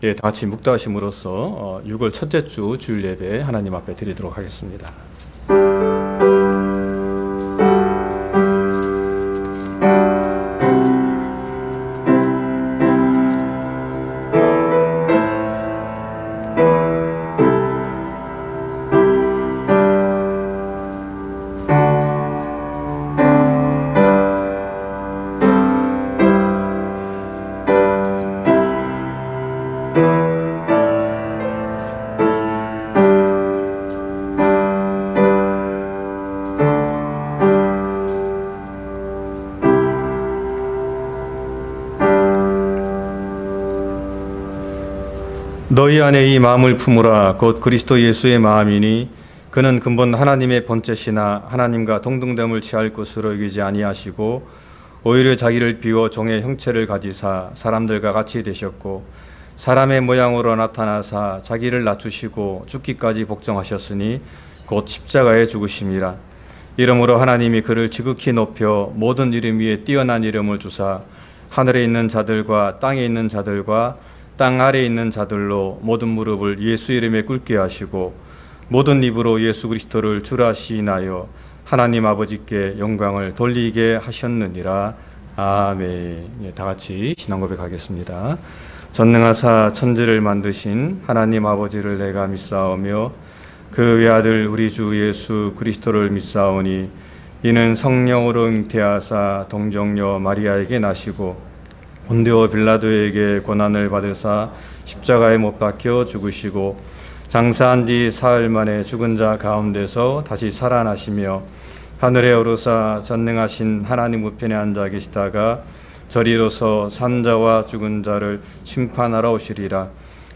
예, 다 같이 묵다심으로써 6월 첫째 주 주일 예배 하나님 앞에 드리도록 하겠습니다. 너희 안에 이 마음을 품으라. 곧 그리스도 예수의 마음이니 그는 근본 하나님의 본체시나 하나님과 동등됨을 취할 것으로 여기지 아니하시고 오히려 자기를 비워 종의 형체를 가지사 사람들과 같이 되셨고 사람의 모양으로 나타나사 자기를 낮추시고 죽기까지 복종하셨으니 곧 십자가에 죽으심이라. 이러므로 하나님이 그를 지극히 높여 모든 이름 위에 뛰어난 이름을 주사 하늘에 있는 자들과 땅에 있는 자들과 땅 아래에 있는 자들로 모든 무릎을 예수 이름에 꿇게 하시고 모든 입으로 예수 그리스도를 주라 시인하여 하나님 아버지께 영광을 돌리게 하셨느니라. 아멘. 다 같이 신앙 고백하겠습니다. 전능하사 천지를 만드신 하나님 아버지를 내가 믿사오며 그 외아들 우리 주 예수 그리스도를 믿사오니 이는 성령으로 잉태하사 동정녀 마리아에게 나시고 본디오 빌라도에게 고난을 받으사 십자가에 못 박혀 죽으시고 장사한 뒤 사흘 만에 죽은 자 가운데서 다시 살아나시며 하늘에 오르사 전능하신 하나님 우편에 앉아 계시다가 저리로서 산 자와 죽은 자를 심판하러 오시리라.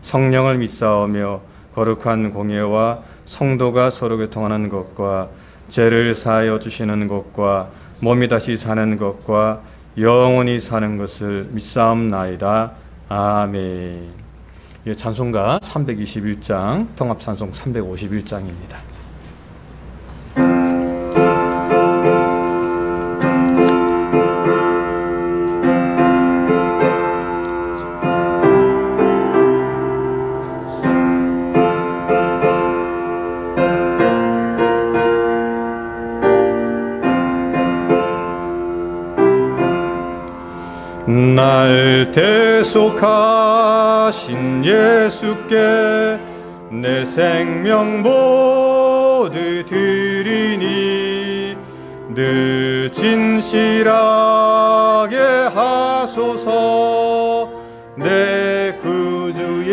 성령을 믿사오며 거룩한 공예와 성도가 서로 교통하는 것과 죄를 사하여 주시는 것과 몸이 다시 사는 것과 영원히 사는 것을 믿사옵나이다. 아멘. 찬송가 321장, 통합찬송 351장입니다. 날 대속하신 예수께 내 생명 모두 드리니 늘 진실하게 하소서. 내 구주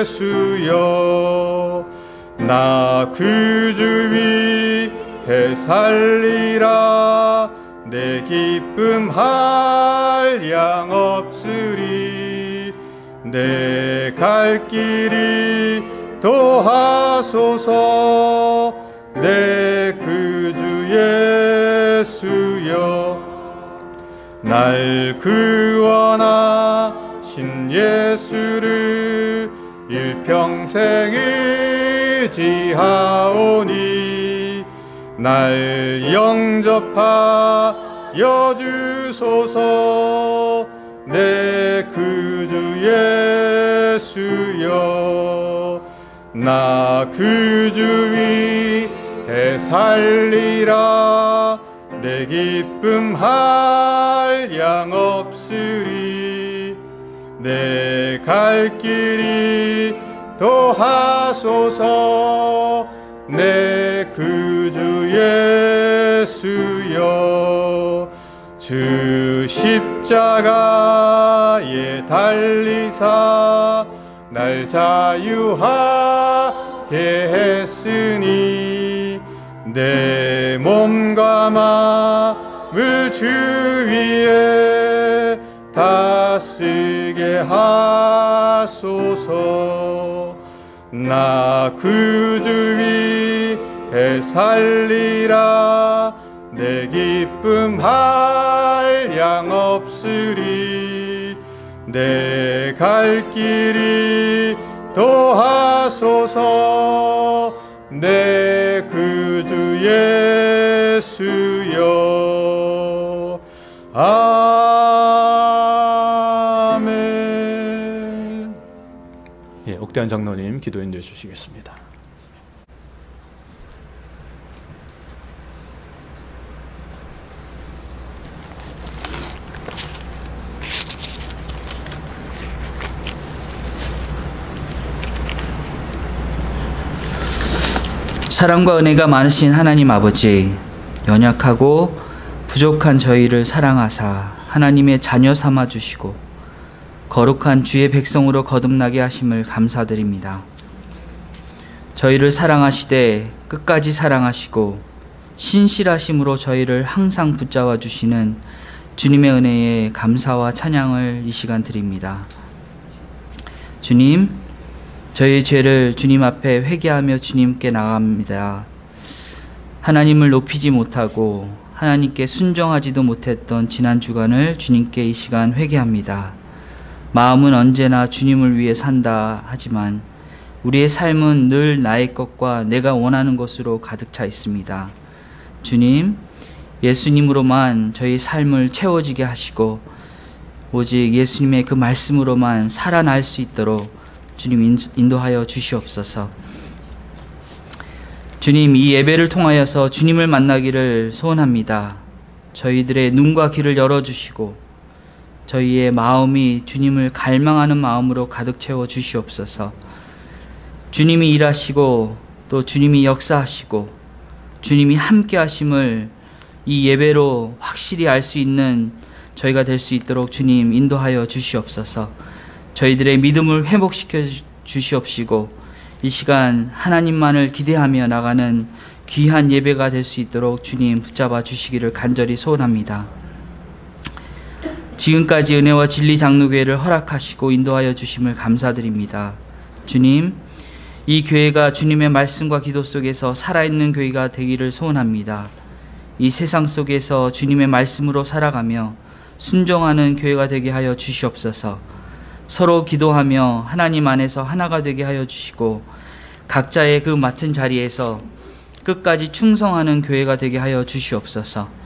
예수여 나 구주 위해 살리라. 내 기쁨 한량 없으리. 내 갈 길이 도하소서. 내 구주 예수여 날 구원하신 예수를 일평생 의지하오니 날 영접하여 주소서. 내 구주 예수여 나 구주 위해 살리라. 내 기쁨 한량 없으리. 내 갈 길이 도하소서. 내 구주 예수여 주 십자가에 달리사 날 자유하게 했으니 내 몸과 마음을 주 위에 다쓰게 하소서. 나 구주 위해 살리라. 내 기쁨 한량 없으리. 내 갈 길이 도하소서. 내 구주 예수여 아멘. 복대한 장로님 기도 인도해 주시겠습니다. 사랑과 은혜가 많으신 하나님 아버지, 연약하고 부족한 저희를 사랑하사 하나님의 자녀 삼아 주시고 거룩한 주의 백성으로 거듭나게 하심을 감사드립니다. 저희를 사랑하시되 끝까지 사랑하시고 신실하심으로 저희를 항상 붙잡아 주시는 주님의 은혜에 감사와 찬양을 이 시간 드립니다. 주님, 저희 죄를 주님 앞에 회개하며 주님께 나갑니다. 하나님을 높이지 못하고 하나님께 순종하지도 못했던 지난 주간을 주님께 이 시간 회개합니다. 마음은 언제나 주님을 위해 산다 하지만 우리의 삶은 늘 나의 것과 내가 원하는 것으로 가득 차 있습니다. 주님, 예수님으로만 저희 삶을 채워지게 하시고 오직 예수님의 그 말씀으로만 살아날 수 있도록 주님 인도하여 주시옵소서. 주님, 이 예배를 통하여서 주님을 만나기를 소원합니다. 저희들의 눈과 귀를 열어주시고 저희의 마음이 주님을 갈망하는 마음으로 가득 채워 주시옵소서. 주님이 일하시고 또 주님이 역사하시고 주님이 함께 하심을 이 예배로 확실히 알 수 있는 저희가 될 수 있도록 주님 인도하여 주시옵소서. 저희들의 믿음을 회복시켜 주시옵시고 이 시간 하나님만을 기대하며 나가는 귀한 예배가 될 수 있도록 주님 붙잡아 주시기를 간절히 소원합니다. 지금까지 은혜와 진리 장로교회를 허락하시고 인도하여 주심을 감사드립니다. 주님, 이 교회가 주님의 말씀과 기도 속에서 살아있는 교회가 되기를 소원합니다. 이 세상 속에서 주님의 말씀으로 살아가며 순종하는 교회가 되게 하여 주시옵소서. 서로 기도하며 하나님 안에서 하나가 되게 하여 주시고 각자의 그 맡은 자리에서 끝까지 충성하는 교회가 되게 하여 주시옵소서.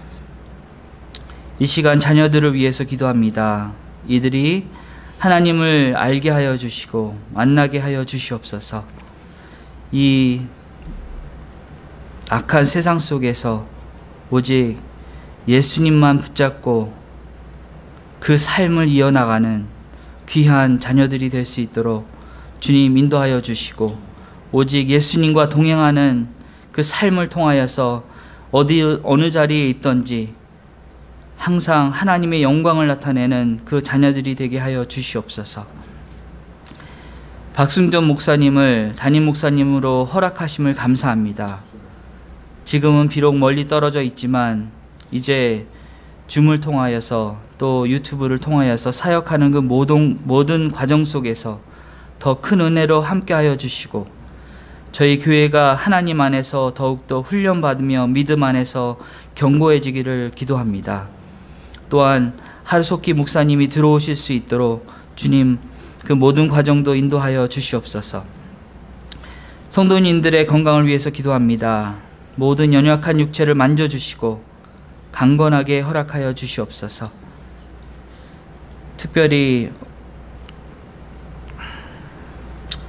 이 시간 자녀들을 위해서 기도합니다. 이들이 하나님을 알게 하여 주시고 만나게 하여 주시옵소서. 이 악한 세상 속에서 오직 예수님만 붙잡고 그 삶을 이어나가는 귀한 자녀들이 될 수 있도록 주님 인도하여 주시고 오직 예수님과 동행하는 그 삶을 통하여서 어느 자리에 있든지 항상 하나님의 영광을 나타내는 그 자녀들이 되게 하여 주시옵소서. 박순전 목사님을 담임 목사님으로 허락하심을 감사합니다. 지금은 비록 멀리 떨어져 있지만 이제 줌을 통하여서 또 유튜브를 통하여서 사역하는 그 모든 과정 속에서 더 큰 은혜로 함께하여 주시고 저희 교회가 하나님 안에서 더욱더 훈련받으며 믿음 안에서 견고해지기를 기도합니다. 또한 하루속기 목사님이 들어오실 수 있도록 주님 그 모든 과정도 인도하여 주시옵소서. 성도님들의 건강을 위해서 기도합니다. 모든 연약한 육체를 만져주시고 강건하게 허락하여 주시옵소서. 특별히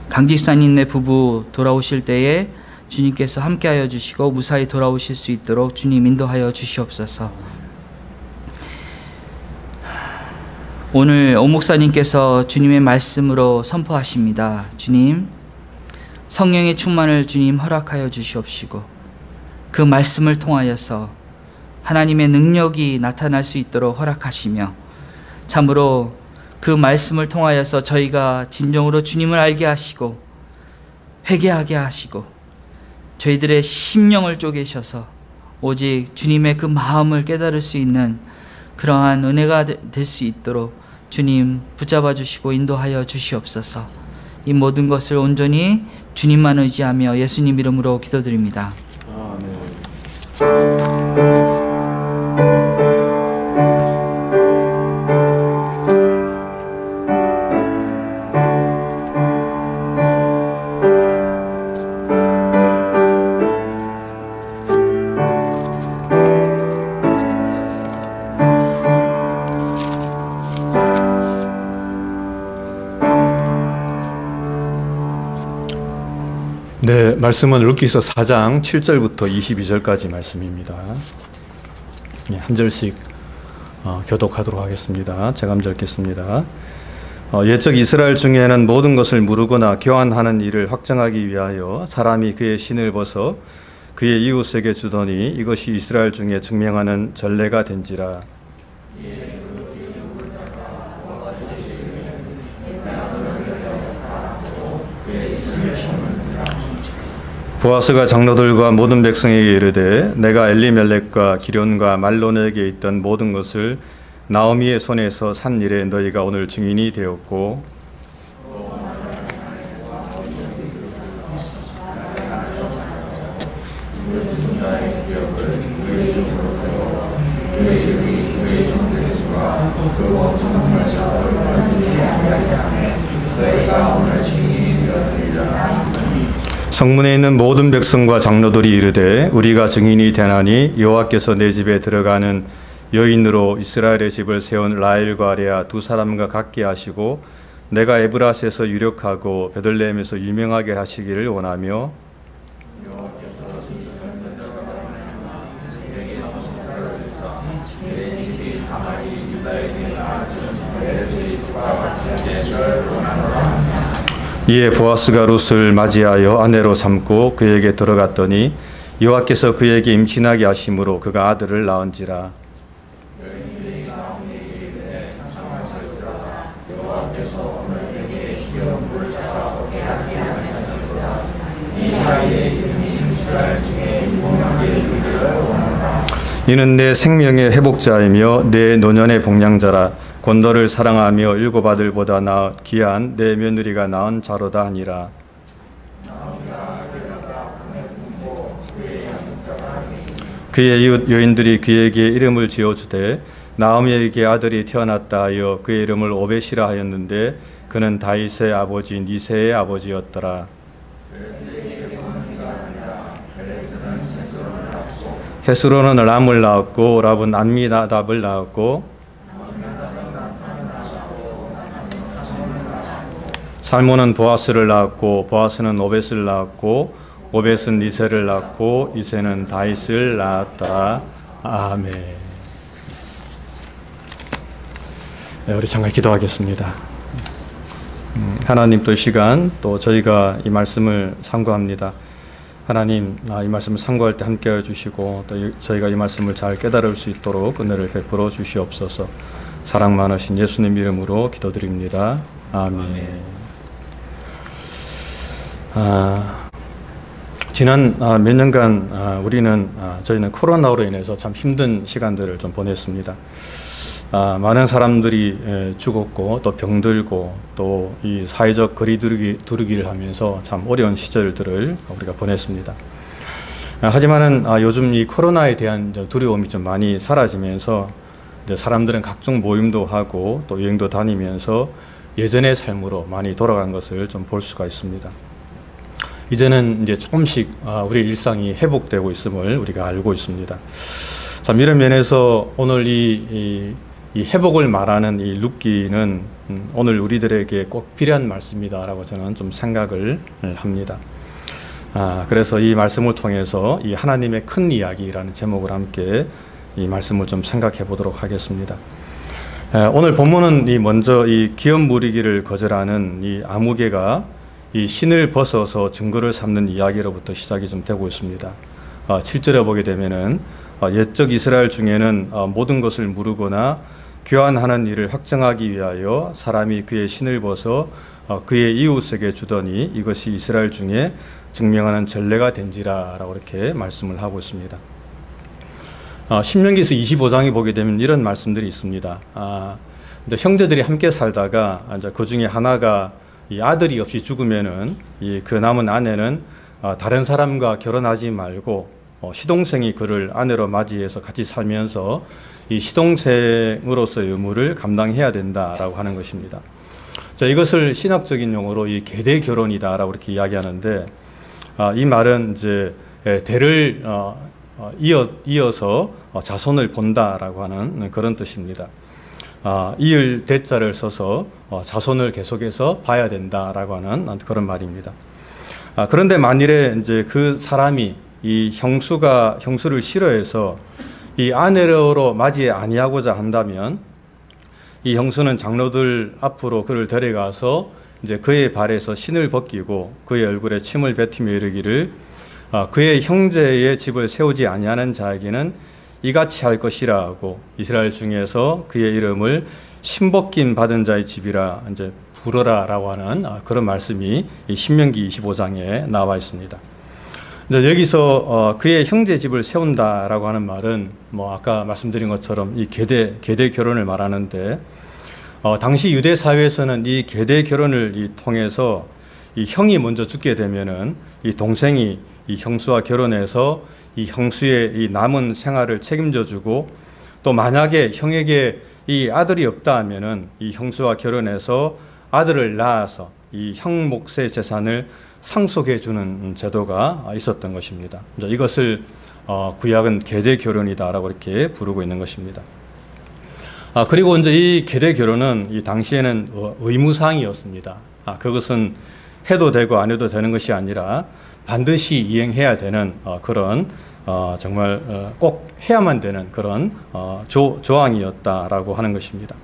강집사님네 부부 돌아오실 때에 주님께서 함께하여 주시고 무사히 돌아오실 수 있도록 주님 인도하여 주시옵소서. 오늘 오 목사님께서 주님의 말씀으로 선포하십니다. 주님, 성령의 충만을 주님 허락하여 주시옵시고 그 말씀을 통하여서 하나님의 능력이 나타날 수 있도록 허락하시며 참으로 그 말씀을 통하여서 저희가 진정으로 주님을 알게 하시고 회개하게 하시고 저희들의 심령을 쪼개셔서 오직 주님의 그 마음을 깨달을 수 있는 그러한 은혜가 될 수 있도록 주님 붙잡아 주시고 인도하여 주시옵소서. 이 모든 것을 온전히 주님만 의지하며 예수님 이름으로 기도드립니다. 아멘. 네, 말씀은 룻기서 4장 7절부터 22절까지 말씀입니다. 한 절씩 교독하도록 하겠습니다. 제가 먼저 읽겠습니다. 옛적 이스라엘 중에는 모든 것을 무르거나 교환하는 일을 확정하기 위하여 사람이 그의 신을 벗어 그의 이웃에게 주더니 이것이 이스라엘 중에 증명하는 전례가 된지라. 보아스가 장로들과 모든 백성에게 이르되 내가 엘리멜렉과 기련과 말론에게 있던 모든 것을 나오미의 손에서 산 일에 너희가 오늘 증인이 되었고 성문에 있는 모든 백성과 장로들이 이르되 우리가 증인이 되나니 여호와께서 내 집에 들어가는 여인으로 이스라엘의 집을 세운 라헬과 레아 두 사람과 같게 하시고 내가 에브라스에서 유력하고 베들레헴에서 유명하게 하시기를 원하며 이에 보아스가 룻을 맞이하여 아내로 삼고 그에게 들어갔더니 여호와께서 그에게 임신하게 하심으로 그가 아들을 낳은지라. 이는 내 생명의 회복자이며 내 노년의 복량자라. 곧 너를 사랑하며 일곱 아들보다 귀한 내 며느리가 낳은 자로다 하니라. 그의 이웃 여인들이 그에게 이름을 지어주되 나오미에게 아들이 태어났다 하여 그의 이름을 오벳이라 하였는데 그는 다윗의 아버지 니세의 아버지였더라. 헤스론은 람을 낳았고 랍은 암미나답을 낳았고 살몬은 보아스를 낳았고 보아스는 오벳을 낳았고 오벳은 이새를 낳고 이새는 다윗을 낳았더라. 아멘. 네, 우리 잠깐 기도하겠습니다. 하나님 또 이 시간 또 저희가 이 말씀을 상고합니다. 하나님 이 말씀을 상고할 때 함께해 주시고 또 저희가 이 말씀을 잘 깨달을 수 있도록 은혜를 베풀어 주시옵소서. 사랑 많으신 예수님 이름으로 기도드립니다. 아멘. 지난 몇 년간 저희는 코로나로 인해서 참 힘든 시간들을 좀 보냈습니다. 많은 사람들이 죽었고 또 병들고 또 이 사회적 거리 두르기를 하면서 참 어려운 시절들을 우리가 보냈습니다. 하지만은 요즘 이 코로나에 대한 두려움이 좀 많이 사라지면서 이제 사람들은 각종 모임도 하고 또 여행도 다니면서 예전의 삶으로 많이 돌아간 것을 좀 볼 수가 있습니다. 이제는 이제 조금씩 우리 일상이 회복되고 있음을 우리가 알고 있습니다. 참 이런 면에서 오늘 이 회복을 말하는 이 룻기는 오늘 우리들에게 꼭 필요한 말씀이다라고 저는 좀 생각을 합니다. 그래서 이 말씀을 통해서 이 하나님의 큰 이야기라는 제목을 함께 이 말씀을 좀 생각해 보도록 하겠습니다. 오늘 본문은 먼저 이 기업 무리기를 거절하는 이 아무개가 이 신을 벗어서 증거를 삼는 이야기로부터 시작이 좀 되고 있습니다. 7절에 보게 되면은 옛적 이스라엘 중에는 모든 것을 무르거나 교환하는 일을 확정하기 위하여 사람이 그의 신을 벗어 그의 이웃에게 주더니 이것이 이스라엘 중에 증명하는 전례가 된지라 라고 이렇게 말씀을 하고 있습니다. 신명기서 25장에 보게 되면 이런 말씀들이 있습니다. 이제 형제들이 함께 살다가 이제 그 중에 하나가 이 아들이 없이 죽으면은 그 남은 아내는 다른 사람과 결혼하지 말고 시동생이 그를 아내로 맞이해서 같이 살면서 이 시동생으로서의 의무를 감당해야 된다라고 하는 것입니다. 자, 이것을 신학적인 용어로 이 계대 결혼이다라고 이렇게 이야기하는데 이 말은 이제 대를 이어서 자손을 본다라고 하는 그런 뜻입니다. 이을 대자를 써서 자손을 계속해서 봐야 된다라고 하는 그런 말입니다. 그런데 만일에 이제 그 사람이 이 형수를 싫어해서 이 아내로 맞이 아니하고자 한다면 이 형수는 장로들 앞으로 그를 데려가서 이제 그의 발에서 신을 벗기고 그의 얼굴에 침을 뱉으며 이르기를 그의 형제의 집을 세우지 아니하는 자에게는 이같이 할 것이라 하고 이스라엘 중에서 그의 이름을 신벗김 받은 자의 집이라 이제 부르라라고 하는 그런 말씀이 이 신명기 25장에 나와 있습니다. 이제 여기서 그의 형제 집을 세운다라고 하는 말은 뭐 아까 말씀드린 것처럼 이 계대 결혼을 말하는데 당시 유대 사회에서는 이 계대 결혼을 통해서 이 형이 먼저 죽게 되면은 이 동생이 이 형수와 결혼해서 이 형수의 이 남은 생활을 책임져 주고 또 만약에 형에게 이 아들이 없다 하면은 이 형수와 결혼해서 아들을 낳아서 이 형 몫의 재산을 상속해 주는 제도가 있었던 것입니다. 이것을 구약은 계대 결혼이다라고 이렇게 부르고 있는 것입니다. 그리고 이제 이 계대 결혼은 이 당시에는 의무사항이었습니다. 그것은 해도 되고 안 해도 되는 것이 아니라 반드시 이행해야 되는 그런 정말 꼭 해야만 되는 그런 조항이었다라고 하는 것입니다.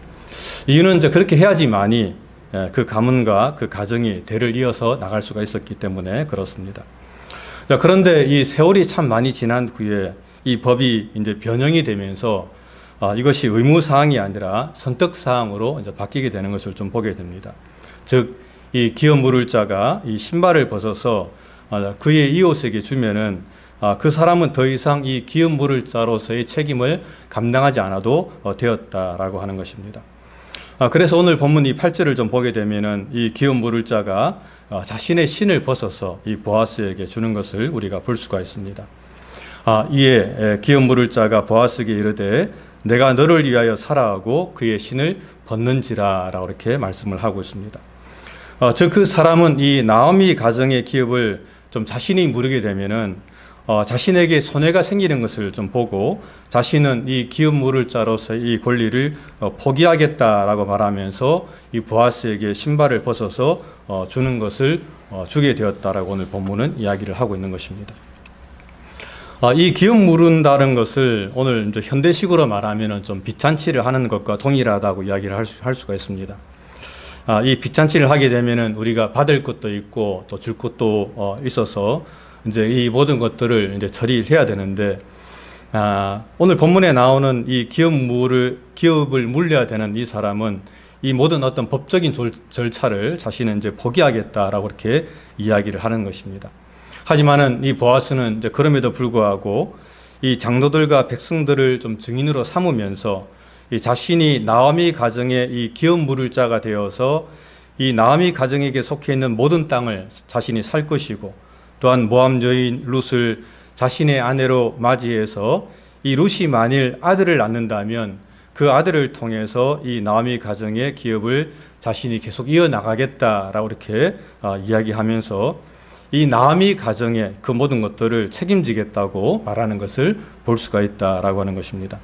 이유는 이제 그렇게 해야지만이 그 가문과 그 가정이 대를 이어서 나갈 수가 있었기 때문에 그렇습니다. 그런데 이 세월이 참 많이 지난 후에 이 법이 이제 변형이 되면서 이것이 의무사항이 아니라 선택사항으로 이제 바뀌게 되는 것을 좀 보게 됩니다. 즉, 이 기업 물을 자가 이 신발을 벗어서 그의 이웃에게 주면은 그 사람은 더 이상 이 기업 물을 자로서의 책임을 감당하지 않아도 되었다라고 하는 것입니다. 그래서 오늘 본문 이 8절을 좀 보게 되면은 이 기업 물을 자가 자신의 신을 벗어서 이 보아스에게 주는 것을 우리가 볼 수가 있습니다. 이에 기업 물을 자가 보아스에게 이르되 내가 너를 위하여 살아하고 그의 신을 벗는지라라고 이렇게 말씀을 하고 있습니다. 즉 그 사람은 이 나오미 가정의 기업을 좀 자신이 물게 되면은 자신에게 손해가 생기는 것을 좀 보고 자신은 이 기업 물을 자로서 이 권리를 포기하겠다라고 말하면서 이 보아스에게 신발을 벗어서 주는 것을 주게 되었다라고 오늘 본문은 이야기를 하고 있는 것입니다. 이 기업 물은다는 것을 오늘 이제 현대식으로 말하면은 좀 빚잔치를 하는 것과 동일하다고 이야기를 할 수가 있습니다. 이 빚잔치를 하게 되면은 우리가 받을 것도 있고 또 줄 것도 있어서 이제 이 모든 것들을 이제 처리를 해야 되는데, 오늘 본문에 나오는 이 기업을 물려야 되는 이 사람은 이 모든 어떤 법적인 절차를 자신은 이제 포기하겠다라고 이렇게 이야기를 하는 것입니다. 하지만은 이 보아스는 이제 그럼에도 불구하고 이 장로들과 백성들을 좀 증인으로 삼으면서 이 자신이 나오미 가정의 이 기업 물을 자가 되어서 이 나오미 가정에게 속해 있는 모든 땅을 자신이 살 것이고, 또한 모압 여인 룻을 자신의 아내로 맞이해서 이 룻이 만일 아들을 낳는다면 그 아들을 통해서 이 나오미 가정의 기업을 자신이 계속 이어나가겠다라고 이렇게 이야기하면서 이 나오미 가정의 그 모든 것들을 책임지겠다고 말하는 것을 볼 수가 있다라고 하는 것입니다.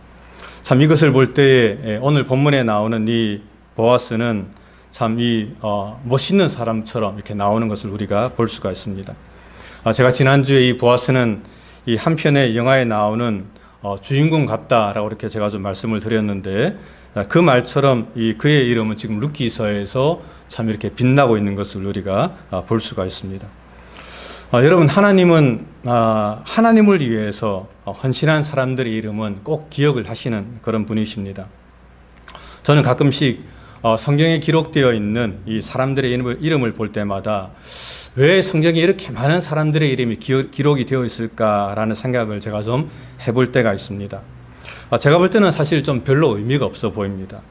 참 이것을 볼 때에 오늘 본문에 나오는 이 보아스는 참 이 멋있는 사람처럼 이렇게 나오는 것을 우리가 볼 수가 있습니다. 제가 지난주에 이 보아스는 이 한 편의 영화에 나오는 주인공 같다라고 이렇게 제가 좀 말씀을 드렸는데, 그 말처럼 그의 이름은 지금 룻기서에서 참 이렇게 빛나고 있는 것을 우리가 볼 수가 있습니다. 여러분, 하나님은 하나님을 위해서 헌신한 사람들의 이름은 꼭 기억을 하시는 그런 분이십니다. 저는 가끔씩 성경에 기록되어 있는 이 사람들의 이름을 볼 때마다 왜 성경에 이렇게 많은 사람들의 이름이 기록이 되어 있을까라는 생각을 제가 좀 해볼 때가 있습니다. 제가 볼 때는 사실 좀 별로 의미가 없어 보입니다.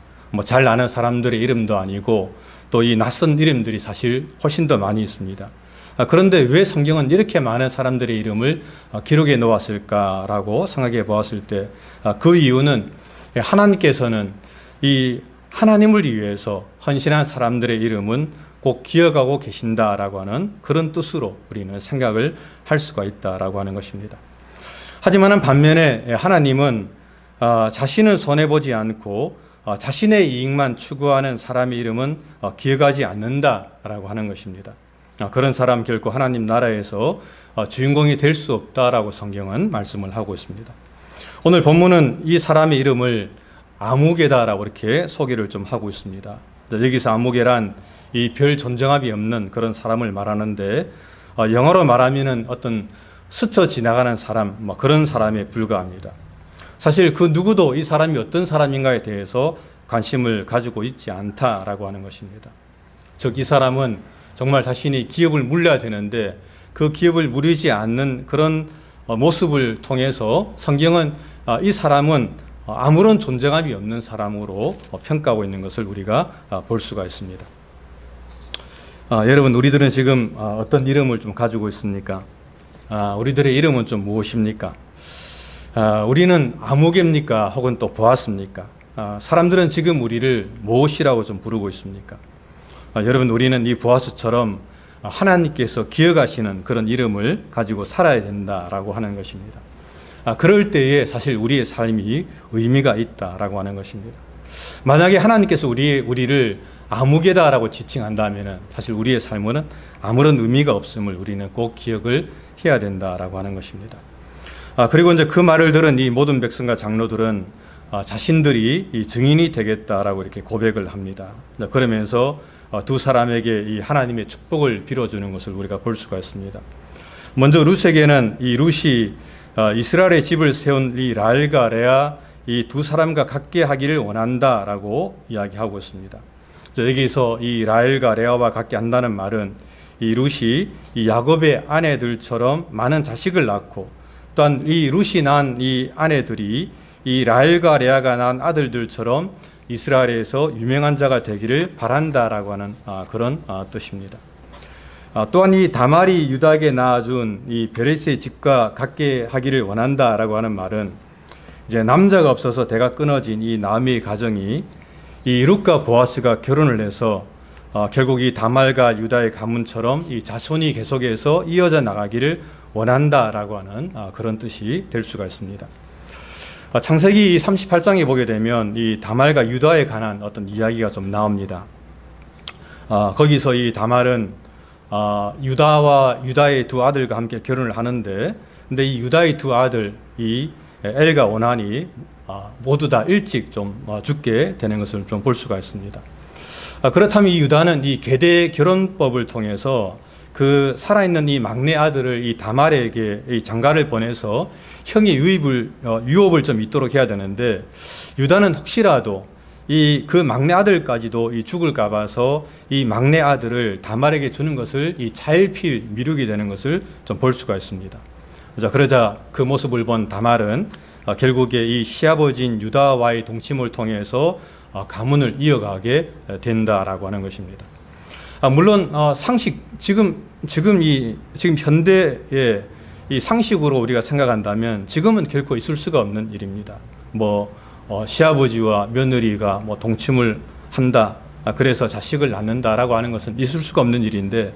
잘 아는 사람들의 이름도 아니고 또 이 낯선 이름들이 사실 훨씬 더 많이 있습니다. 그런데 왜 성경은 이렇게 많은 사람들의 이름을 기록해 놓았을까라고 생각해 보았을 때, 그 이유는 하나님께서는 이 하나님을 위해서 헌신한 사람들의 이름은 꼭 기억하고 계신다라고 하는 그런 뜻으로 우리는 생각을 할 수가 있다라고 하는 것입니다. 하지만 반면에 하나님은 자신은 손해보지 않고 자신의 이익만 추구하는 사람의 이름은 기억하지 않는다라고 하는 것입니다. 그런 사람 결코 하나님 나라에서 주인공이 될 수 없다라고 성경은 말씀을 하고 있습니다. 오늘 본문은 이 사람의 이름을 아무개다라고 이렇게 소개를 좀 하고 있습니다. 여기서 아무개란 이 별 존재감이 없는 그런 사람을 말하는데, 영어로 말하면은 어떤 스쳐 지나가는 사람, 그런 사람에 불과합니다. 사실 그 누구도 이 사람이 어떤 사람인가에 대해서 관심을 가지고 있지 않다라고 하는 것입니다. 즉, 이 사람은 정말 자신이 기업을 물려야 되는데 그 기업을 누리지 않는 그런 모습을 통해서 성경은 이 사람은 아무런 존재감이 없는 사람으로 평가하고 있는 것을 우리가 볼 수가 있습니다. 여러분, 우리들은 지금 어떤 이름을 좀 가지고 있습니까? 우리들의 이름은 좀 무엇입니까? 우리는 아무개입니까? 혹은 또 보아스입니까? 사람들은 지금 우리를 무엇이라고 좀 부르고 있습니까? 여러분, 우리는 이 보아스처럼 하나님께서 기억하시는 그런 이름을 가지고 살아야 된다라고 하는 것입니다. 그럴 때에 사실 우리의 삶이 의미가 있다라고 하는 것입니다. 만약에 하나님께서 우리를 아무개다라고 지칭한다면 사실 우리의 삶은 아무런 의미가 없음을 우리는 꼭 기억을 해야 된다라고 하는 것입니다. 그리고 이제 그 말을 들은 이 모든 백성과 장로들은 자신들이 이 증인이 되겠다라고 이렇게 고백을 합니다. 그러면서 두 사람에게 이 하나님의 축복을 빌어주는 것을 우리가 볼 수가 있습니다. 먼저 룻에게는 이 룻이 이스라엘의 집을 세운 이 라헬과 레아 이 두 사람과 같게 하기를 원한다라고 이야기하고 있습니다. 여기서 이 라헬과 레아와 같게 한다는 말은 이 룻이 이 야곱의 아내들처럼 많은 자식을 낳고, 또한 이 룻이 낳은 이 아내들이 이 라헬과 레아가 낳은 아들들처럼 이스라엘에서 유명한 자가 되기를 바란다라고 하는 그런 뜻입니다. 또한 이 다말이 유다에게 낳아준 이 베레스의 집과 같게 하기를 원한다라고 하는 말은 이제 남자가 없어서 대가 끊어진 이 나오미의 가정이 이 룻과 보아스가 결혼을 해서 결국 이 다말과 유다의 가문처럼 이 자손이 계속해서 이어져 나가기를 원한다라고 하는 그런 뜻이 될 수가 있습니다. 창세기 38장에 보게 되면 이 다말과 유다에 관한 어떤 이야기가 좀 나옵니다. 거기서 이 다말은 유다와 유다의 두 아들과 함께 결혼을 하는데, 근데 이 유다의 두 아들, 이 엘과 오난이 모두 다 일찍 좀 죽게 되는 것을 좀 볼 수가 있습니다. 그렇다면 이 유다는 이 계대 결혼법을 통해서 그 살아있는 이 막내 아들을 이 다말에게 이 장가를 보내서 형의 유업을 좀 있도록 해야 되는데, 유다는 혹시라도 이 그 막내 아들까지도 이 죽을까 봐서 이 막내 아들을 다말에게 주는 것을 이 차일피일 미루게 되는 것을 좀 볼 수가 있습니다. 그러자 그 모습을 본 다말은 결국에 이 시아버지인 유다와의 동침을 통해서 가문을 이어가게 된다라고 하는 것입니다. 물론 상식 지금 현대의 이 상식으로 우리가 생각한다면 지금은 결코 있을 수가 없는 일입니다. 시아버지와 며느리가 동침을 한다, 그래서 자식을 낳는다라고 하는 것은 있을 수가 없는 일인데,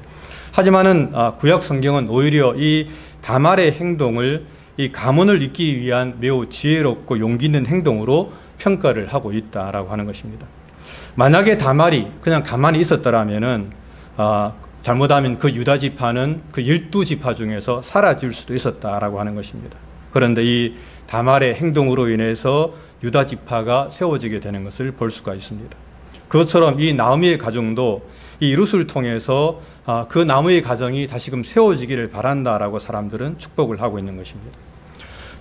하지만은 구약 성경은 오히려 이 다말의 행동을 이 가문을 잇기 위한 매우 지혜롭고 용기 있는 행동으로 평가를 하고 있다라고 하는 것입니다. 만약에 다말이 그냥 가만히 있었더라면은 잘못하면 그 유다 지파는 그 12지파 중에서 사라질 수도 있었다라고 하는 것입니다. 그런데 이 다말의 행동으로 인해서 유다 지파가 세워지게 되는 것을 볼 수가 있습니다. 그것처럼 이 나오미의 가정도 이 룻을 통해서 그 나무의 가정이 다시금 세워지기를 바란다라고 사람들은 축복을 하고 있는 것입니다.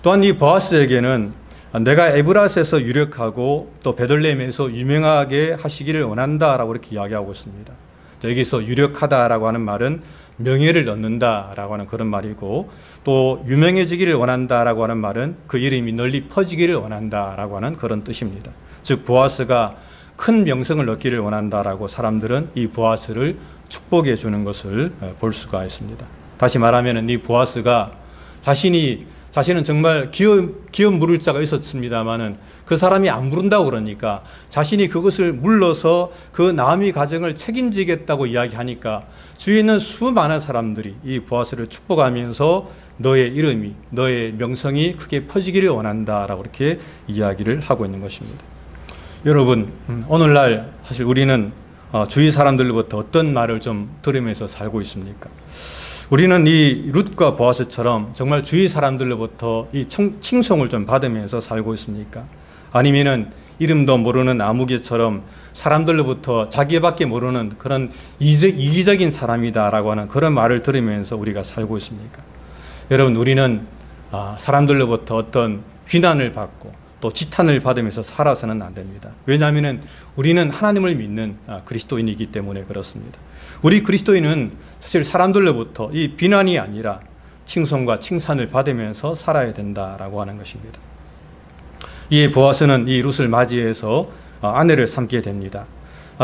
또한 이 보아스에게는 내가 에브라스에서 유력하고 또 베들레헴에서 유명하게 하시기를 원한다라고 이렇게 이야기하고 있습니다. 여기서 유력하다라고 하는 말은 명예를 얻는다라고 하는 그런 말이고, 또 유명해지기를 원한다라고 하는 말은 그 이름이 널리 퍼지기를 원한다라고 하는 그런 뜻입니다. 즉 보아스가 큰 명성을 얻기를 원한다라고 사람들은 이 보아스를 축복해 주는 것을 볼 수가 있습니다. 다시 말하면 이 보아스가 자신은 정말 기업 물을 자가 있었습니다만은 그 사람이 안 부른다고 그러니까 자신이 그것을 물러서 그 나오미 가정을 책임지겠다고 이야기하니까 주위에 있는 수많은 사람들이 이 보아스를 축복하면서 너의 이름이, 너의 명성이 크게 퍼지기를 원한다라고 이렇게 이야기를 하고 있는 것입니다. 여러분, 오늘날 사실 우리는 주위 사람들로부터 어떤 말을 좀 들으면서 살고 있습니까? 우리는 이 룻과 보아스처럼 정말 주위 사람들로부터 이 칭송을 좀 받으면서 살고 있습니까? 아니면은 이름도 모르는 아무개처럼 사람들로부터 자기밖에 모르는 그런 이기적인 사람이다라고 하는 그런 말을 들으면서 우리가 살고 있습니까? 여러분, 우리는 사람들로부터 어떤 비난을 받고 또 지탄을 받으면서 살아서는 안 됩니다. 왜냐하면 우리는 하나님을 믿는 그리스도인이기 때문에 그렇습니다. 우리 그리스도인은 사실 사람들로부터 이 비난이 아니라 칭송과 칭찬을 받으면서 살아야 된다라고 하는 것입니다. 이에 보아스는 이 룻을 맞이해서 아내를 삼게 됩니다.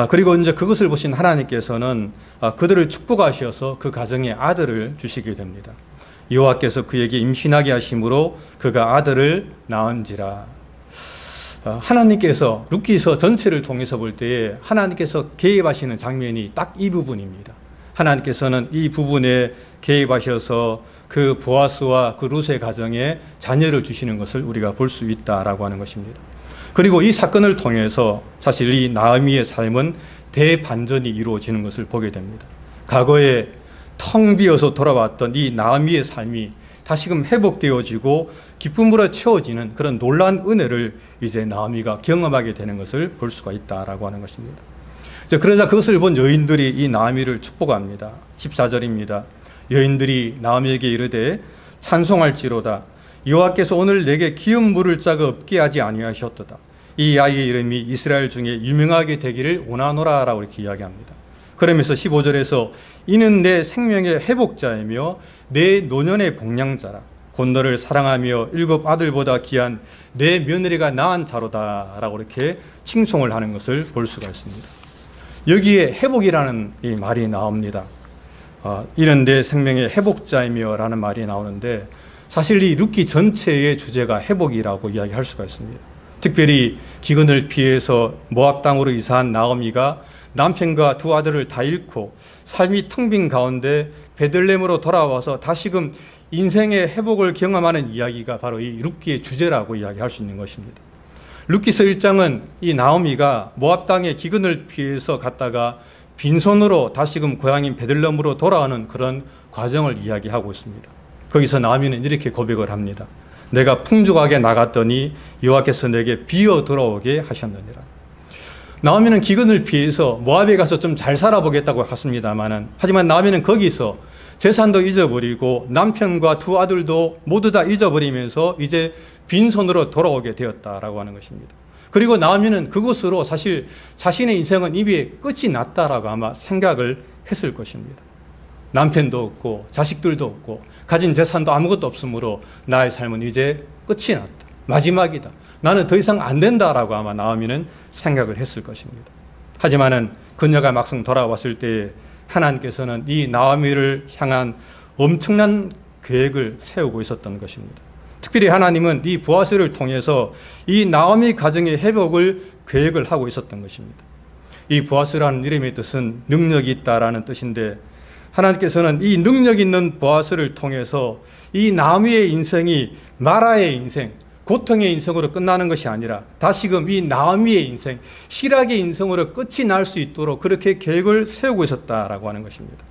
그리고 이제 그것을 보신 하나님께서는 그들을 축복하셔서 그 가정에 아들을 주시게 됩니다. 여호와께서 그에게 임신하게 하심으로 그가 아들을 낳은지라. 하나님께서 룻기서 전체를 통해서 볼 때에 하나님께서 개입하시는 장면이 딱 이 부분입니다. 하나님께서는 이 부분에 개입하셔서 그 보아스와 그 룻의 가정에 자녀를 주시는 것을 우리가 볼 수 있다라고 하는 것입니다. 그리고 이 사건을 통해서 사실 이 나오미의 삶은 대반전이 이루어지는 것을 보게 됩니다. 과거에 텅 비어서 돌아왔던 이 나오미의 삶이 다시금 회복되어지고 기쁨으로 채워지는 그런 놀라운 은혜를 이제 나오미가 경험하게 되는 것을 볼 수가 있다라고 하는 것입니다. 그러자 그것을 본 여인들이 이 나오미를 축복합니다. 14절입니다. 여인들이 나오미에게 이르되 찬송할지로다. 여호와께서 오늘 내게 기름 부을 자가 없게 하지 아니하셨도다. 이 아이의 이름이 이스라엘 중에 유명하게 되기를 원하노라 라고 이렇게 이야기합니다. 그러면서 15절에서 이는 내 생명의 회복자이며 내 노년의 복량자라. 곧 너를 사랑하며 7 아들보다 귀한 내 며느리가 낳은 자로다 라고 이렇게 칭송을 하는 것을 볼 수가 있습니다. 여기에 회복이라는 이 말이 나옵니다. 이는 내 생명의 회복자이며 라는 말이 나오는데 사실 이 룻기 전체의 주제가 회복이라고 이야기할 수가 있습니다. 특별히 기근을 피해서 모압 땅으로 이사한 나오미가 남편과 2 아들을 다 잃고 삶이 텅 빈 가운데 베들레헴으로 돌아와서 다시금 인생의 회복을 경험하는 이야기가 바로 이 룻기의 주제라고 이야기할 수 있는 것입니다. 룻기서 1장은 이 나오미가 모압 땅에 기근을 피해서 갔다가 빈손으로 다시금 고향인 베들레헴으로 돌아오는 그런 과정을 이야기하고 있습니다. 거기서 나오미는 이렇게 고백을 합니다. 내가 풍족하게 나갔더니 여호와께서 내게 비어 돌아오게 하셨느니라. 나오미는 기근을 피해서 모압에 가서 좀 잘 살아보겠다고 갔습니다만은, 하지만 나오미는 거기서 재산도 잊어버리고 남편과 2 아들도 모두 다 잊어버리면서 이제 빈손으로 돌아오게 되었다라고 하는 것입니다. 그리고 나오미는 그것으로 사실 자신의 인생은 이미 끝이 났다라고 아마 생각을 했을 것입니다. 남편도 없고 자식들도 없고 가진 재산도 아무것도 없으므로 나의 삶은 이제 끝이 났다. 마지막이다. 나는 더 이상 안 된다라고 아마 나오미는 생각을 했을 것입니다. 하지만은 그녀가 막상 돌아왔을 때 하나님께서는 이 나오미를 향한 엄청난 계획을 세우고 있었던 것입니다. 특별히 하나님은 이 보아스를 통해서 이 나오미 가정의 회복을 계획을 하고 있었던 것입니다. 이 보아스라는 이름의 뜻은 능력이 있다라는 뜻인데, 하나님께서는 이 능력 있는 보아스를 통해서 이 나오미의 인생이 마라의 인생, 고통의 인생으로 끝나는 것이 아니라 다시금 이 나오미의 인생, 희락의 인생으로 끝이 날 수 있도록 그렇게 계획을 세우고 있었다라고 하는 것입니다.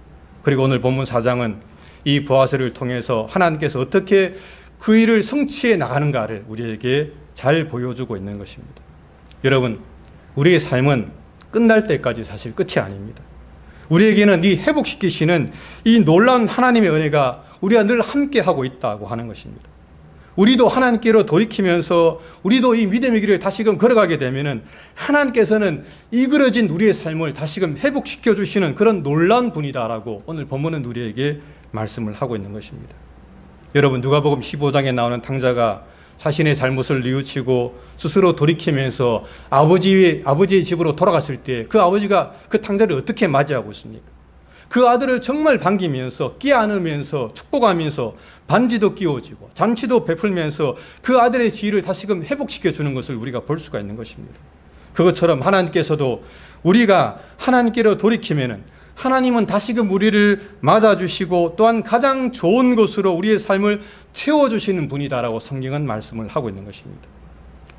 그리고 오늘 본문 4장은 이 보아스를 통해서 하나님께서 어떻게 그 일을 성취해 나가는가를 우리에게 잘 보여주고 있는 것입니다. 여러분, 우리의 삶은 끝날 때까지 사실 끝이 아닙니다. 우리에게는 이 회복시키시는 이 놀라운 하나님의 은혜가 우리와 늘 함께하고 있다고 하는 것입니다. 우리도 하나님께로 돌이키면서 우리도 이 믿음의 길을 다시금 걸어가게 되면은 하나님께서는 이그러진 우리의 삶을 다시금 회복시켜 주시는 그런 놀라운 분이다라고 오늘 본문은 우리에게 말씀을 하고 있는 것입니다. 여러분, 누가복음 15장에 나오는 탕자가 자신의 잘못을 뉘우치고 스스로 돌이키면서 아버지의 집으로 돌아갔을 때 그 아버지가 그 탕자를 어떻게 맞이하고 있습니까? 그 아들을 정말 반기면서 끼안으면서 축복하면서 반지도 끼워주고 잔치도 베풀면서 그 아들의 지위를 다시금 회복시켜주는 것을 우리가 볼 수가 있는 것입니다. 그것처럼 하나님께서도 우리가 하나님께로 돌이키면은 하나님은 다시금 우리를 맞아주시고 또한 가장 좋은 것으로 우리의 삶을 채워주시는 분이다라고 성경은 말씀을 하고 있는 것입니다.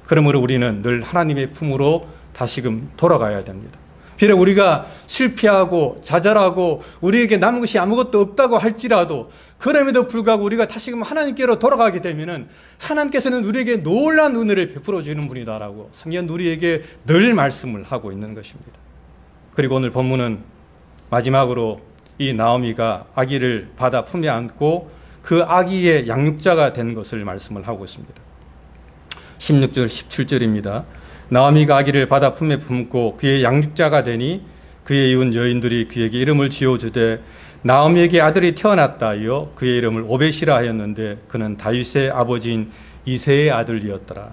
그러므로 우리는 늘 하나님의 품으로 다시금 돌아가야 됩니다. 비록 우리가 실패하고 좌절하고 우리에게 남은 것이 아무것도 없다고 할지라도 그럼에도 불구하고 우리가 다시금 하나님께로 돌아가게 되면은 하나님께서는 우리에게 놀라운 은혜를 베풀어 주는 분이다라고 성경은 우리에게 늘 말씀을 하고 있는 것입니다. 그리고 오늘 본문은 마지막으로 이 나오미가 아기를 받아 품에 안고 그 아기의 양육자가 된 것을 말씀을 하고 있습니다. 16절 17절입니다. 나오미가 아기를 받아 품에 품고 그의 양육자가 되니 그의 이웃 여인들이 그에게 이름을 지어주되 나오미에게 아들이 태어났다 하여 그의 이름을 오벳이라 하였는데 그는 다윗의 아버지인 이새의 아들이었더라.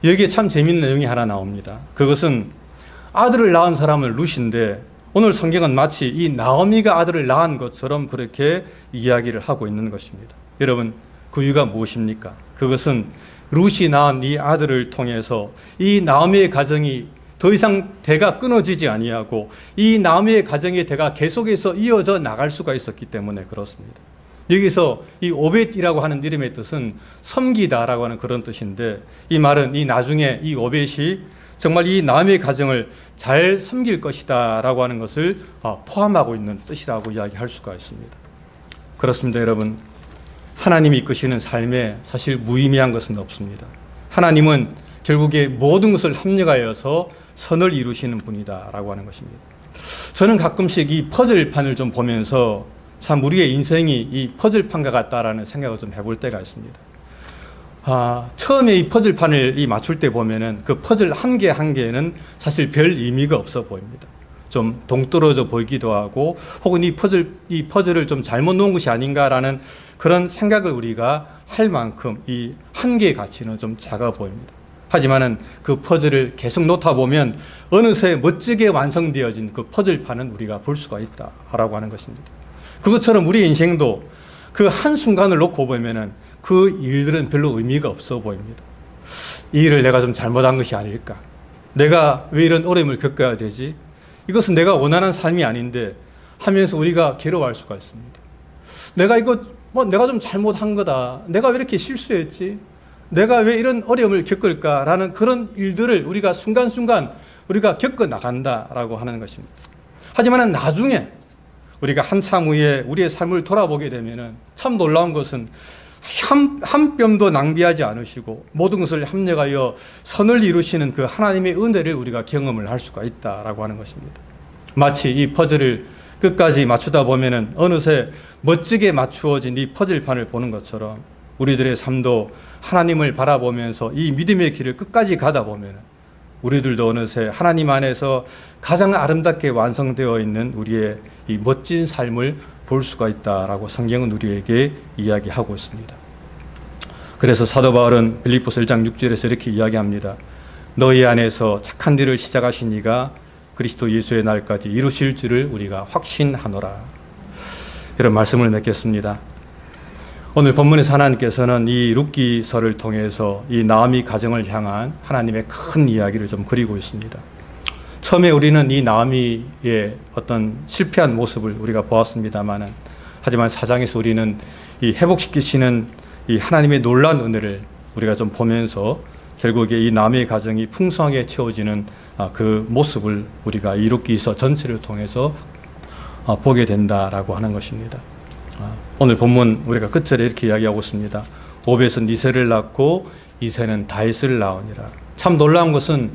여기에 참 재미있는 내용이 하나 나옵니다. 그것은 아들을 낳은 사람은 룻인데 오늘 성경은 마치 이 나오미가 아들을 낳은 것처럼 그렇게 이야기를 하고 있는 것입니다. 여러분, 그 이유가 무엇입니까? 그것은 룻이 낳은 이 아들을 통해서 이 나오미의 가정이 더 이상 대가 끊어지지 아니하고 이 나오미의 가정의 대가 계속해서 이어져 나갈 수가 있었기 때문에 그렇습니다. 여기서 이 오벳이라고 하는 이름의 뜻은 섬기다라고 하는 그런 뜻인데 이 말은 이 나중에 이 오벳이 정말 이 나오미의 가정을 잘 섬길 것이다 라고 하는 것을 포함하고 있는 뜻이라고 이야기할 수가 있습니다. 그렇습니다, 여러분. 하나님이 이끄시는 삶에 사실 무의미한 것은 없습니다. 하나님은 결국에 모든 것을 합력하여서 선을 이루시는 분이다 라고 하는 것입니다. 저는 가끔씩 이 퍼즐판을 좀 보면서 참 우리의 인생이 이 퍼즐판과 같다라는 생각을 좀 해볼 때가 있습니다. 처음에 이 퍼즐판을 맞출 때 보면은 그 퍼즐 한 개 한 개는 사실 별 의미가 없어 보입니다. 좀 동떨어져 보이기도 하고 혹은 이 퍼즐을 좀 잘못 놓은 것이 아닌가라는 그런 생각을 우리가 할 만큼 이 한 개의 가치는 좀 작아 보입니다. 하지만은 그 퍼즐을 계속 놓다 보면 어느새 멋지게 완성되어진 그 퍼즐판은 우리가 볼 수가 있다라고 하는 것입니다. 그것처럼 우리 인생도 그 한순간을 놓고 보면은 그 일들은 별로 의미가 없어 보입니다. 이 일을 내가 좀 잘못한 것이 아닐까? 내가 왜 이런 어려움을 겪어야 되지? 이것은 내가 원하는 삶이 아닌데 하면서 우리가 괴로워할 수가 있습니다. 내가 좀 잘못한 거다. 내가 왜 이렇게 실수했지? 내가 왜 이런 어려움을 겪을까라는 그런 일들을 우리가 순간순간 우리가 겪어 나간다라고 하는 것입니다. 하지만 나중에 우리가 한참 후에 우리의 삶을 돌아보게 되면은 참 놀라운 것은 한 뼘도 낭비하지 않으시고 모든 것을 합력하여 선을 이루시는 그 하나님의 은혜를 우리가 경험을 할 수가 있다라고 하는 것입니다. 마치 이 퍼즐을 끝까지 맞추다 보면은 어느새 멋지게 맞추어진 이 퍼즐판을 보는 것처럼 우리들의 삶도 하나님을 바라보면서 이 믿음의 길을 끝까지 가다 보면은 우리들도 어느새 하나님 안에서 가장 아름답게 완성되어 있는 우리의 이 멋진 삶을 볼 수가 있다라고 성경은 우리에게 이야기하고 있습니다. 그래서 사도 바울은 빌립보서 1장 6절에서 이렇게 이야기합니다. 너희 안에서 착한 일을 시작하신 이가 그리스도 예수의 날까지 이루실 줄을 우리가 확신하노라. 이런 말씀을 맺겠습니다. 오늘 본문에서 하나님께서는 이 룻기서를 통해서 이 나오미 가정을 향한 하나님의 큰 이야기를 좀 그리고 있습니다. 처음에 우리는 이 나오미의 어떤 실패한 모습을 우리가 보았습니다만은 하지만 4장에서 우리는 이 회복시키시는 이 하나님의 놀라운 은혜를 우리가 좀 보면서 결국에 이 나오미의 가정이 풍성하게 채워지는 그 모습을 우리가 이 룻기서 전체를 통해서 보게 된다라고 하는 것입니다. 오늘 본문 우리가 끝절에 이렇게 이야기하고 있습니다. 오벳은 이새를 낳고 이새는 다윗을 낳으니라. 참 놀라운 것은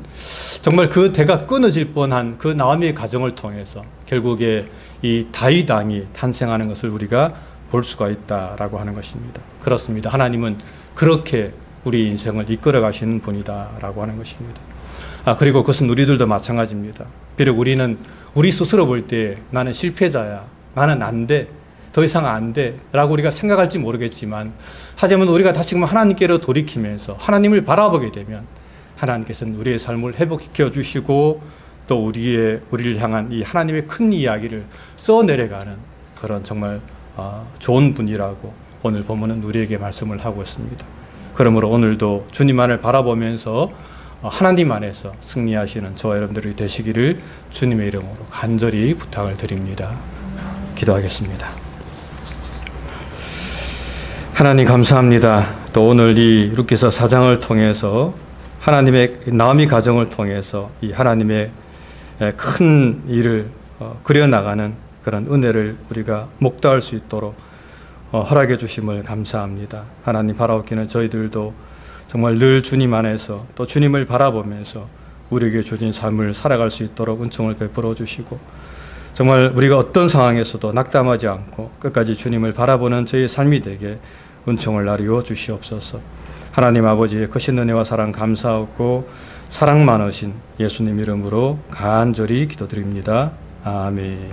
정말 그 대가 끊어질 뻔한 그 나오미의 가정을 통해서 결국에 이 다윗 왕이 탄생하는 것을 우리가 볼 수가 있다라고 하는 것입니다. 그렇습니다. 하나님은 그렇게 우리 인생을 이끌어 가시는 분이다라고 하는 것입니다. 그리고 그것은 우리들도 마찬가지입니다. 비록 우리는 우리 스스로 볼 때 나는 실패자야, 나는 안 돼, 더 이상 안 돼 라고 우리가 생각할지 모르겠지만 하지만 우리가 다시금 하나님께로 돌이키면서 하나님을 바라보게 되면 하나님께서는 우리의 삶을 회복시켜 주시고 또 우리를 향한 이 하나님의 큰 이야기를 써내려가는 그런 정말 좋은 분이라고 오늘 본문은 우리에게 말씀을 하고 있습니다. 그러므로 오늘도 주님만을 바라보면서 하나님 안에서 승리하시는 저와 여러분들이 되시기를 주님의 이름으로 간절히 부탁을 드립니다. 기도하겠습니다. 하나님 감사합니다. 또 오늘 이 룻기서 4장을 통해서 하나님의 나오미 가정을 통해서 이 하나님의 큰 일을 그려나가는 그런 은혜를 우리가 목도할 수 있도록 허락해 주심을 감사합니다. 하나님, 바라옵기는 저희들도 정말 늘 주님 안에서 또 주님을 바라보면서 우리에게 주신 삶을 살아갈 수 있도록 은총을 베풀어 주시고, 정말 우리가 어떤 상황에서도 낙담하지 않고 끝까지 주님을 바라보는 저희의 삶이 되게 은총을 나누어 주시옵소서. 하나님 아버지의 크신 은혜와 사랑 감사하고 사랑 많으신 예수님 이름으로 간절히 기도드립니다. 아멘.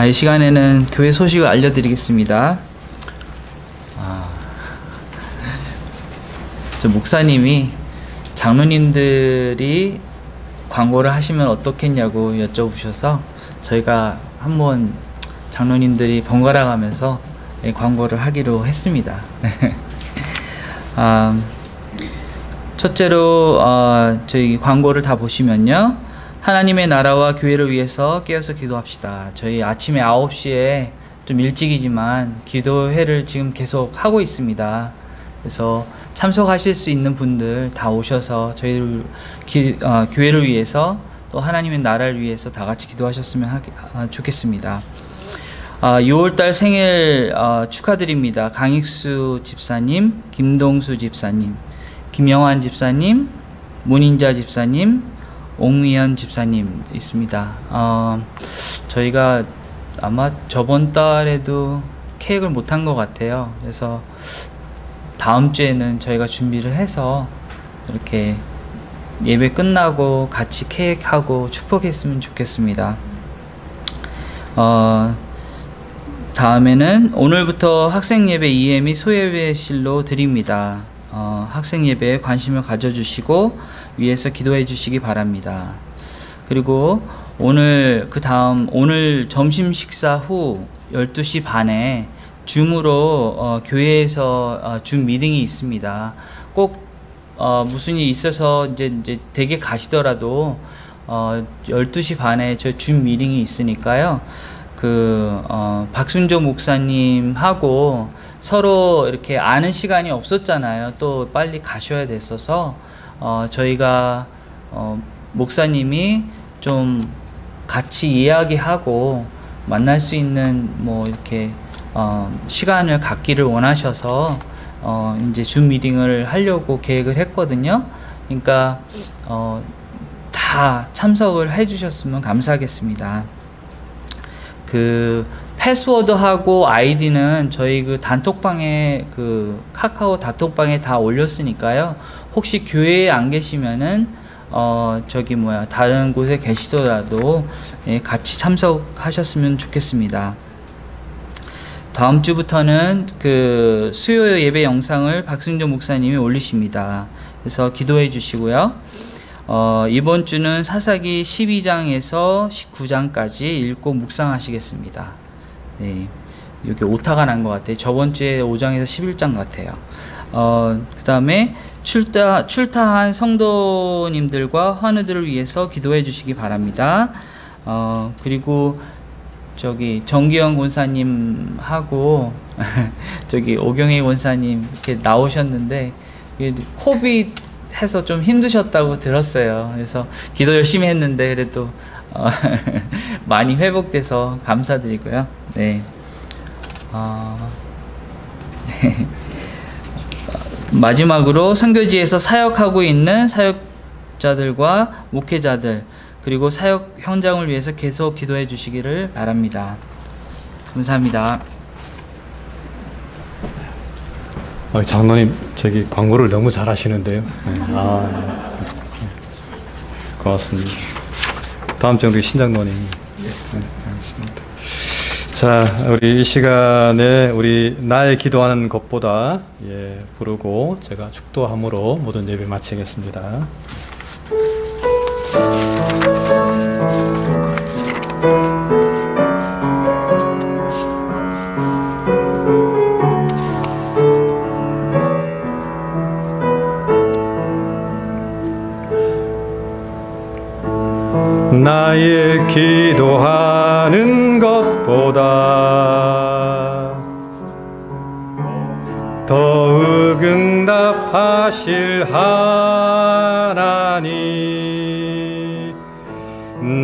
이 시간에는 교회 소식을 알려드리겠습니다. 저 목사님이 장로님들이 광고를 하시면 어떻겠냐고 여쭤보셔서 저희가 한번 장로님들이 번갈아 가면서 광고를 하기로 했습니다. 첫째로 저희 광고를 다 보시면요, 하나님의 나라와 교회를 위해서 깨어서 기도합시다. 저희 아침에 9시에 좀 일찍이지만 기도회를 지금 계속 하고 있습니다. 그래서 참석하실 수 있는 분들 다 오셔서 저희를 교회를 위해서 또 하나님의 나라를 위해서 다 같이 기도하셨으면 좋겠습니다. 6월달 생일 축하드립니다. 강익수 집사님, 김동수 집사님, 김영환 집사님, 문인자 집사님, 옥미연 집사님 있습니다. 저희가 아마 저번 달에도 케이크를 못한 것 같아요. 그래서 다음 주에는 저희가 준비를 해서 이렇게 예배 끝나고 같이 케이크하고 축복했으면 좋겠습니다. 다음에는 오늘부터 학생예배 EM이 소예배실로 드립니다. 학생예배에 관심을 가져주시고 위해서 기도해 주시기 바랍니다. 그리고 오늘 점심 식사 후 12시 반에 줌으로 교회에서 줌 미팅이 있습니다. 꼭 무슨 일이 있어서 이제 댁에 가시더라도 12시 반에 저 줌 미팅이 있으니까요. 박순조 목사님하고 서로 이렇게 아는 시간이 없었잖아요. 또 빨리 가셔야 됐어서 저희가 목사님이 좀 같이 이야기하고 만날 수 있는 이렇게 시간을 갖기를 원하셔서 이제 줌 미팅을 하려고 계획을 했거든요. 그러니까 다 참석을 해주셨으면 감사하겠습니다. 패스워드하고 아이디는 저희 단톡방에 카카오 단톡방에 다 올렸으니까요. 혹시 교회에 안 계시면은 다른 곳에 계시더라도 같이 참석하셨으면 좋겠습니다. 다음 주부터는 수요 예배 영상을 박승조 목사님이 올리십니다. 그래서 기도해 주시고요. 이번 주는 사사기 12장에서 19장까지 읽고 묵상하시겠습니다. 네, 여기 오타가 난 것 같아요. 저번 주에 5장에서 11장 같아요. 그 다음에 출타한 성도님들과 환우들을 위해서 기도해 주시기 바랍니다. 그리고 정기영 권사님하고 오경혜 권사님 이렇게 나오셨는데 코비드 해서 좀 힘드셨다고 들었어요. 그래서 기도 열심히 했는데 그래도 많이 회복돼서 감사드리고요. 네. 마지막으로 선교지에서 사역하고 있는 사역자들과 목회자들 그리고 사역 현장을 위해서 계속 기도해 주시기를 바랍니다. 감사합니다. 장로님 광고를 너무 잘 하시는데요. 고맙습니다. 다음 주 우리 신장로님. 알겠습니다. 자, 우리 이 시간에 우리 나의 기도하는 것보다 부르고 제가 축도함으로 모든 예배 마치겠습니다. 나의 기도하는 것보다 더 응답하실 하나님,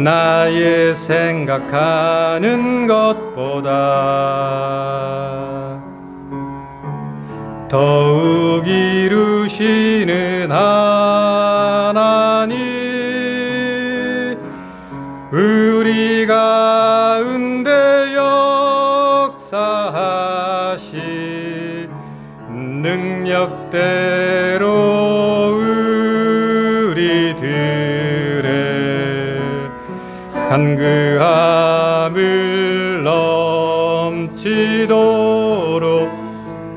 나의 생각하는 것보다 더욱 이루시는 하나님, 우리 가운데 역사하시 능력대로 우리들의 간구함을 넘치도록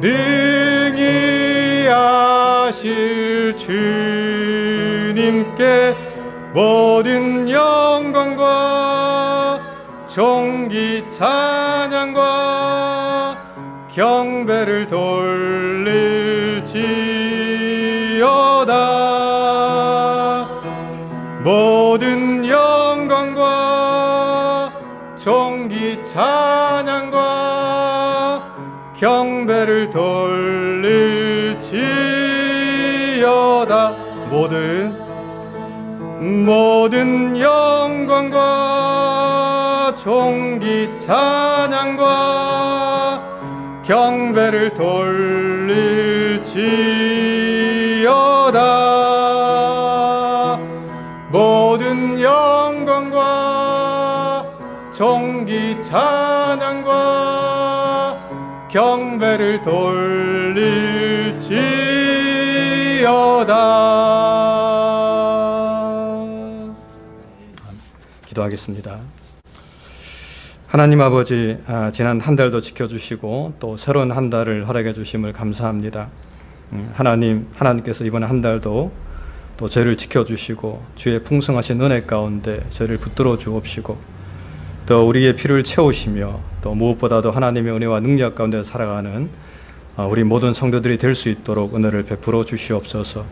능히 하실 주님께 모든 영광과 존귀 찬양과 경배를 돌릴지어다. 모든 영광과 존귀 찬양과 경배를 돌릴지어다. 모든 영광과 존귀 찬양과 경배를 돌릴지어다. 모든 영광과 존귀 찬양과 경배를 돌릴지어다. 기도하겠습니다. 하나님 아버지, 지난 한 달도 지켜주시고 또 새로운 한 달을 허락해 주심을 감사합니다. 하나님께서 이번 한 달도 또 저희를 지켜주시고 주의 풍성하신 은혜 가운데 저희를 붙들어 주옵시고 또 우리의 필요를 채우시며 또 무엇보다도 하나님의 은혜와 능력 가운데 살아가는 우리 모든 성도들이 될 수 있도록 은혜를 베풀어 주시옵소서.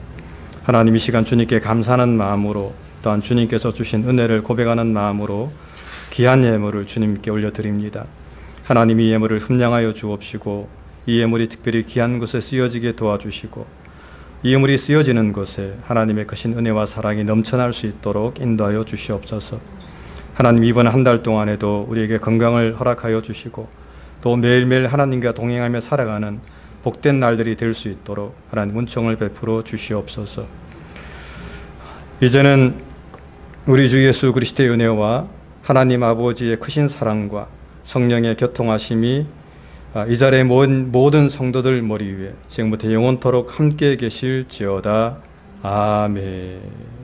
하나님, 이 시간 주님께 감사하는 마음으로 또한 주님께서 주신 은혜를 고백하는 마음으로 귀한 예물을 주님께 올려드립니다. 하나님, 이 예물을 흠량하여 주옵시고 이 예물이 특별히 귀한 곳에 쓰여지게 도와주시고 이 예물이 쓰여지는 곳에 하나님의 크신 은혜와 사랑이 넘쳐날 수 있도록 인도하여 주시옵소서. 하나님, 이번 한 달 동안에도 우리에게 건강을 허락하여 주시고 또 매일매일 하나님과 동행하며 살아가는 복된 날들이 될 수 있도록 하나님 은총을 베풀어 주시옵소서. 이제는 우리 주 예수 그리스도의 은혜와 하나님 아버지의 크신 사랑과 성령의 교통하심이 이 자리의 모든 성도들 머리 위에 지금부터 영원토록 함께 계실지어다. 아멘.